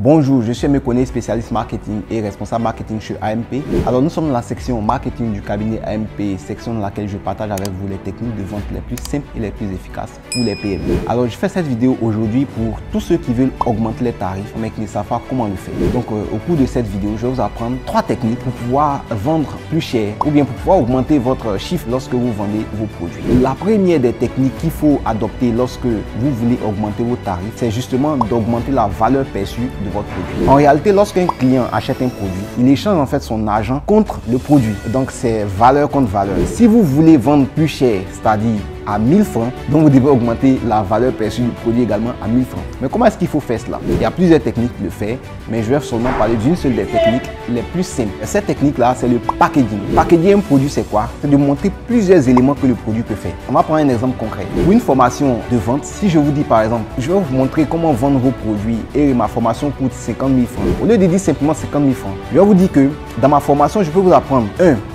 Bonjour, je suis Mekoné, spécialiste marketing et responsable marketing chez AMP. Alors nous sommes dans la section marketing du cabinet AMP, section dans laquelle je partage avec vous les techniques de vente les plus simples et les plus efficaces pour les PME. Alors je fais cette vidéo aujourd'hui pour tous ceux qui veulent augmenter les tarifs mais qui ne savent pas comment le faire. Donc au cours de cette vidéo, je vais vous apprendre 3 techniques pour pouvoir vendre plus cher ou bien pour pouvoir augmenter votre chiffre lorsque vous vendez vos produits. La première des techniques qu'il faut adopter lorsque vous voulez augmenter vos tarifs, c'est justement d'augmenter la valeur perçue de votre produit. En réalité, lorsqu'un client achète un produit, il échange en fait son argent contre le produit. Donc c'est valeur contre valeur. Si vous voulez vendre plus cher, c'est-à-dire à 1000 francs, donc vous devez augmenter la valeur perçue du produit également à 1000 francs. Mais comment est-ce qu'il faut faire cela? Il y a plusieurs techniques pour le faire, mais je vais seulement parler d'une seule des techniques les plus simples. Et cette technique-là, c'est le packaging. Packager un produit, c'est quoi? C'est de montrer plusieurs éléments que le produit peut faire. On va prendre un exemple concret. Pour une formation de vente, si je vous dis par exemple, je vais vous montrer comment vendre vos produits et ma formation coûte 50 000 francs. Au lieu de dire simplement 50 000 francs, je vais vous dire que dans ma formation, je peux vous apprendre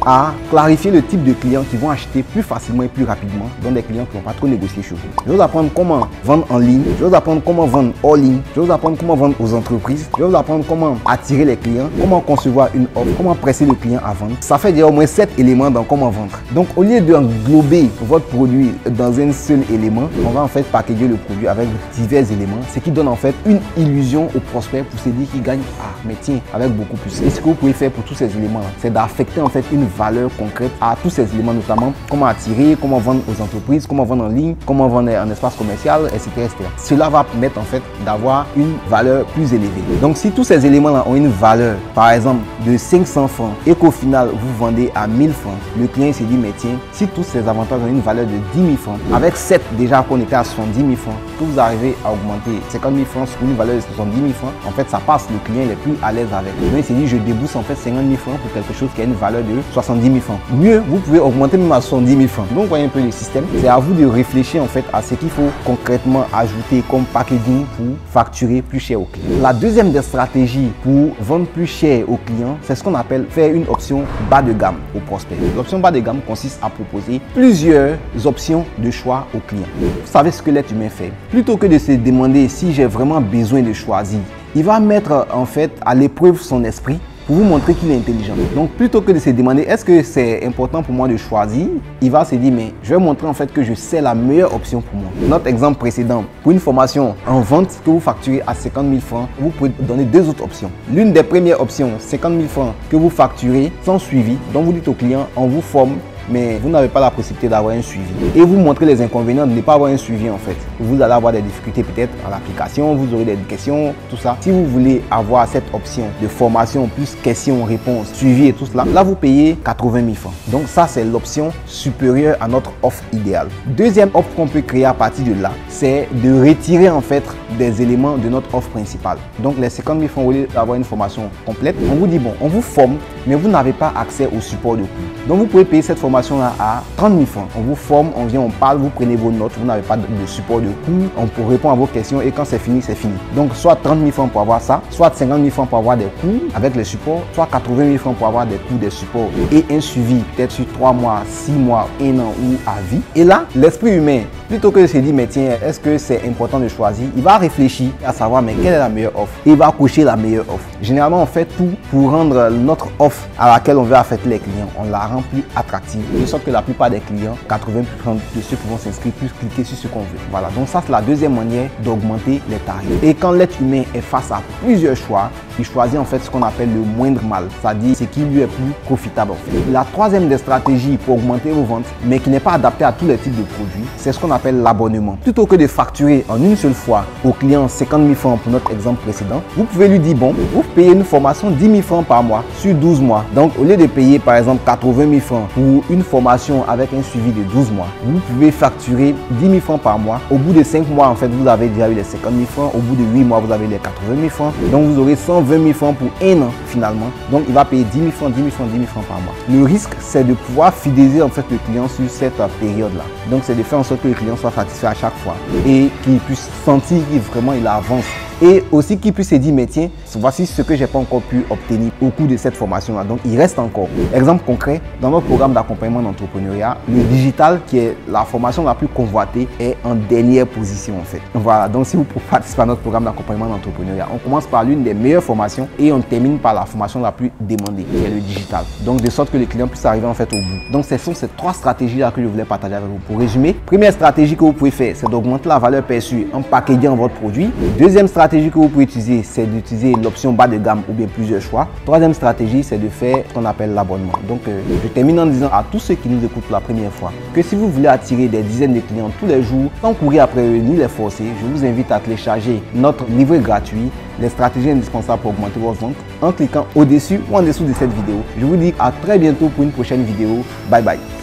à clarifier le type de clients qui vont acheter plus facilement et plus rapidement, donc des clients qui ne vont pas trop négocier chez vous. Je vais vous apprendre comment vendre en ligne, je vais vous apprendre comment vendre hors ligne, je vais vous apprendre comment vendre aux entreprises, je vais vous apprendre comment attirer les clients, comment concevoir une offre, comment presser le client à vendre. Ça fait déjà au moins 7 éléments dans comment vendre. Donc au lieu d'englober votre produit dans un seul élément, on va en fait packager le produit avec divers éléments, ce qui donne en fait une illusion au prospect pour se dire qu'il gagne, mais tiens, avec beaucoup plus. Et ce que vous pouvez faire pour tous ces éléments, c'est d'affecter en fait une valeur concrète à tous ces éléments, notamment comment attirer, comment vendre aux entreprises, comment vendre en ligne, comment vendre en espace commercial, etc. etc. Cela va permettre en fait d'avoir une valeur plus élevée. Donc si tous ces éléments-là ont une valeur, par exemple de 500 francs et qu'au final vous vendez à 1000 francs, le client s'est dit mais tiens, si tous ces avantages ont une valeur de 10 000 francs, avec 7 déjà qu'on était à 70 000 francs, que vous arrivez à augmenter 50 000 francs sur une valeur de 70 000 francs, en fait ça passe, le client il est plus à l'aise avec. Donc il s'est dit je débourse en fait 50 000 francs pour quelque chose qui a une valeur de 70 000 francs. Mieux, vous pouvez augmenter même à 70 000 francs. Donc vous voyez un peu le système. C'est à vous de réfléchir en fait à ce qu'il faut concrètement ajouter comme packaging pour facturer plus cher au client. La deuxième des stratégies pour vendre plus cher au client, c'est ce qu'on appelle faire une option bas de gamme au prospect. L'option bas de gamme consiste à proposer plusieurs options de choix au client. Vous savez ce que l'être humain fait. Plutôt que de se demander si j'ai vraiment besoin de choisir, il va mettre en fait à l'épreuve son esprit pour vous montrer qu'il est intelligent. Donc plutôt que de se demander est-ce que c'est important pour moi de choisir, il va se dire mais je vais montrer en fait que je sais la meilleure option pour moi. Notre exemple précédent, pour une formation en vente que vous facturez à 50 000 francs, vous pouvez donner 2 autres options. L'une des premières options, 50 000 francs que vous facturez sans suivi, donc vous dites au client on vous forme, mais vous n'avez pas la possibilité d'avoir un suivi. Et vous montrez les inconvénients de ne pas avoir un suivi en fait. Vous allez avoir des difficultés peut-être à l'application, vous aurez des questions, tout ça. Si vous voulez avoir cette option de formation plus questions-réponses, suivi et tout cela, là vous payez 80 000 francs. Donc ça c'est l'option supérieure à notre offre idéale. Deuxième offre qu'on peut créer à partir de là, c'est de retirer en fait des éléments de notre offre principale. Donc les 50 000 francs, au lieu d'avoir une formation complète, on vous dit bon, on vous forme, mais vous n'avez pas accès au support de cours. Donc vous pouvez payer cette formation là à 30 000 francs. On vous forme, on vient, on parle, vous prenez vos notes, vous n'avez pas de support de cours, on peut répondre à vos questions et quand c'est fini, c'est fini. Donc soit 30 000 francs pour avoir ça, soit 50 000 francs pour avoir des cours avec les supports, soit 80 000 francs pour avoir des cours, des supports et un suivi peut-être sur 3 mois, 6 mois, 1 an ou à vie. Et là, l'esprit humain, plutôt que de se dire mais tiens, est-ce que c'est important de choisir, il va réfléchir à savoir mais quelle est la meilleure offre et il va cocher la meilleure offre. Généralement, on fait tout pour rendre notre offre à laquelle on veut affecter les clients, on la rend plus attractive. De sorte que la plupart des clients, 80% de ceux qui vont s'inscrire, puissent cliquer sur ce qu'on veut. Voilà, donc ça c'est la deuxième manière d'augmenter les tarifs. Et quand l'être humain est face à plusieurs choix, il choisit en fait ce qu'on appelle le moindre mal, c'est-à-dire ce qui lui est plus profitable en fait. La troisième des stratégies pour augmenter vos ventes, mais qui n'est pas adaptée à tous les types de produits, c'est ce qu'on appelle l'abonnement. Plutôt que de facturer en une seule fois au client 50 000 francs pour notre exemple précédent, vous pouvez lui dire bon, vous payez une formation 10 000 francs par mois sur 12 mois. Donc au lieu de payer par exemple 80 000 francs pour une formation avec un suivi de 12 mois, vous pouvez facturer 10 000 francs par mois. Au bout de 5 mois, en fait, vous avez déjà eu les 50 000 francs. Au bout de 8 mois, vous avez les 80 000 francs. Donc, vous aurez 120 000 francs pour 1 an finalement. Donc, il va payer 10 000 francs, 10 000 francs, 10 000 francs par mois. Le risque, c'est de pouvoir fidéliser en fait le client sur cette période-là. Donc, c'est de faire en sorte que le client soit satisfait à chaque fois et qu'il puisse sentir qu'il vraiment il avance et aussi qui puisse se dire, mais tiens, voici ce que j'ai pas encore pu obtenir au cours de cette formation-là. Donc, il reste encore. Exemple concret, dans notre programme d'accompagnement d'entrepreneuriat, le digital, qui est la formation la plus convoitée, est en dernière position en fait. Voilà, donc si vous participez à notre programme d'accompagnement d'entrepreneuriat, on commence par l'une des meilleures formations et on termine par la formation la plus demandée, qui est le digital. Donc, de sorte que les clients puissent arriver en fait au bout. Donc, ce sont ces 3 stratégies-là que je voulais partager avec vous. Pour résumer, première stratégie que vous pouvez faire, c'est d'augmenter la valeur perçue en packagant votre produit. Deuxième stratégie que vous pouvez utiliser, c'est d'utiliser l'option bas de gamme ou bien plusieurs choix. Troisième stratégie, c'est de faire ce qu'on appelle l'abonnement. Donc, je termine en disant à tous ceux qui nous écoutent pour la première fois que si vous voulez attirer des dizaines de clients tous les jours, sans courir après eux ni les forcer, je vous invite à télécharger notre livret gratuit, les stratégies indispensables pour augmenter votre vente, en cliquant au-dessus ou en dessous de cette vidéo. Je vous dis à très bientôt pour une prochaine vidéo. Bye bye.